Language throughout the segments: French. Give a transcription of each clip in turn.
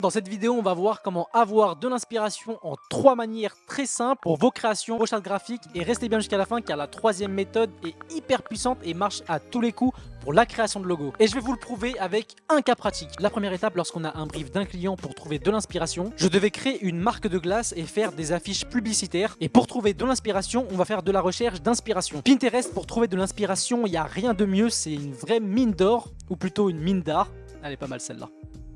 Dans cette vidéo, on va voir comment avoir de l'inspiration en 3 manières très simples pour vos créations, vos chartes graphiques. Et restez bien jusqu'à la fin car la troisième méthode est hyper puissante et marche à tous les coups pour la création de logos. Et je vais vous le prouver avec un cas pratique. La première étape, lorsqu'on a un brief d'un client pour trouver de l'inspiration, je devais créer une marque de glace et faire des affiches publicitaires. Et pour trouver de l'inspiration, on va faire de la recherche d'inspiration. Pinterest, pour trouver de l'inspiration, il n'y a rien de mieux, c'est une vraie mine d'or, ou plutôt une mine d'art. Elle est pas mal celle-là.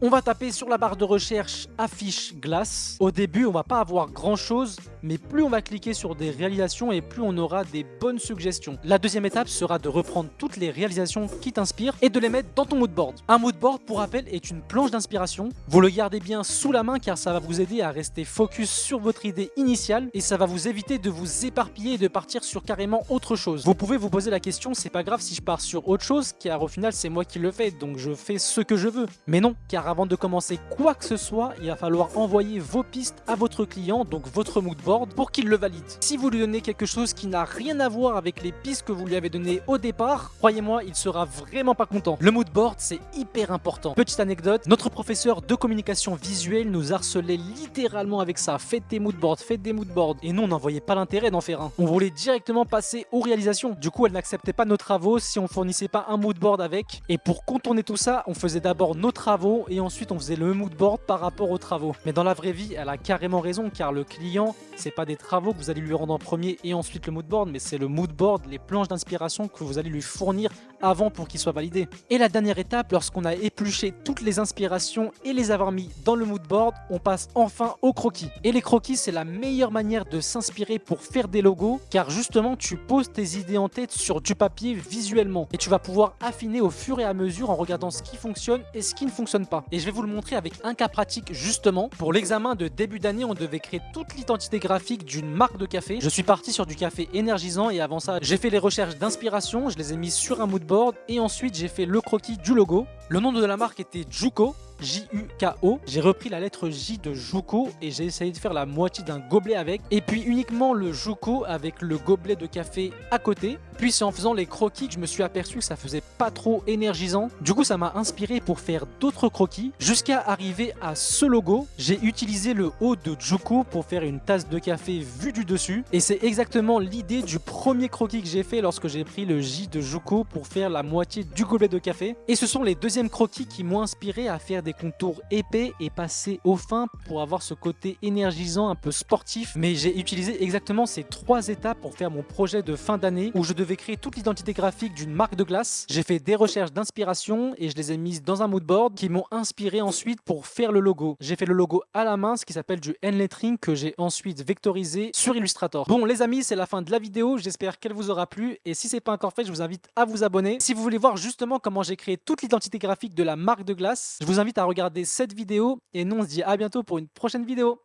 On va taper sur la barre de recherche affiche glace. Au début, on va pas avoir grand chose, mais plus on va cliquer sur des réalisations et plus on aura des bonnes suggestions. La deuxième étape sera de reprendre toutes les réalisations qui t'inspirent et de les mettre dans ton moodboard. Un moodboard, pour rappel, est une planche d'inspiration. Vous le gardez bien sous la main car ça va vous aider à rester focus sur votre idée initiale et ça va vous éviter de vous éparpiller et de partir sur carrément autre chose. Vous pouvez vous poser la question, c'est pas grave si je pars sur autre chose car au final c'est moi qui le fais donc je fais ce que je veux. Mais non, car avant de commencer quoi que ce soit, il va falloir envoyer vos pistes à votre client, donc votre moodboard, pour qu'il le valide. Si vous lui donnez quelque chose qui n'a rien à voir avec les pistes que vous lui avez données au départ, croyez-moi, il sera vraiment pas content. Le moodboard, c'est hyper important. Petite anecdote, notre professeur de communication visuelle nous harcelait littéralement avec ça. Faites des moodboards, faites des moodboards. Et nous, on n'en voyait pas l'intérêt d'en faire un. On voulait directement passer aux réalisations. Du coup, elle n'acceptait pas nos travaux si on fournissait pas un moodboard avec. Et pour contourner tout ça, on faisait d'abord nos travaux et ensuite on faisait le moodboard par rapport aux travaux. Mais dans la vraie vie, elle a carrément raison car le client, c'est pas des travaux que vous allez lui rendre en premier et ensuite le moodboard, mais c'est le moodboard, les planches d'inspiration que vous allez lui fournir avant pour qu'il soit validé. Et la dernière étape, lorsqu'on a épluché toutes les inspirations et les avoir mis dans le moodboard, on passe enfin au croquis. Et les croquis, c'est la meilleure manière de s'inspirer pour faire des logos car justement, tu poses tes idées en tête sur du papier visuellement et tu vas pouvoir affiner au fur et à mesure en regardant ce qui fonctionne et ce qui ne fonctionne pas. Et je vais vous le montrer avec un cas pratique justement. Pour l'examen de début d'année, on devait créer toute l'identité graphique d'une marque de café. Je suis parti sur du café énergisant et avant ça, j'ai fait les recherches d'inspiration, je les ai mises sur un moodboard et ensuite j'ai fait le croquis du logo. Le nom de la marque était Juko. J-U-K-O. J'ai repris la lettre J de Juko et j'ai essayé de faire la moitié d'un gobelet avec. Et puis uniquement le Juko avec le gobelet de café à côté. Puis c'est en faisant les croquis que je me suis aperçu que ça faisait pas trop énergisant. Du coup ça m'a inspiré pour faire d'autres croquis jusqu'à arriver à ce logo. J'ai utilisé le haut de Juko pour faire une tasse de café vue du dessus. Et c'est exactement l'idée du premier croquis que j'ai fait lorsque j'ai pris le J de Juko pour faire la moitié du gobelet de café. Et ce sont les deuxièmes croquis qui m'ont inspiré à faire des contours épais et passer au fin pour avoir ce côté énergisant un peu sportif. Mais j'ai utilisé exactement ces 3 étapes pour faire mon projet de fin d'année où je devais créer toute l'identité graphique d'une marque de glace. J'ai fait des recherches d'inspiration et je les ai mises dans un moodboard qui m'ont inspiré ensuite pour faire le logo. J'ai fait le logo à la main, ce qui s'appelle du hand lettering que j'ai ensuite vectorisé sur Illustrator. Bon les amis, c'est la fin de la vidéo, j'espère qu'elle vous aura plu et si c'est pas encore fait, je vous invite à vous abonner. Si vous voulez voir justement comment j'ai créé toute l'identité graphique de la marque de glace, je vous invite à regarder cette vidéo et nous on se dit à bientôt pour une prochaine vidéo.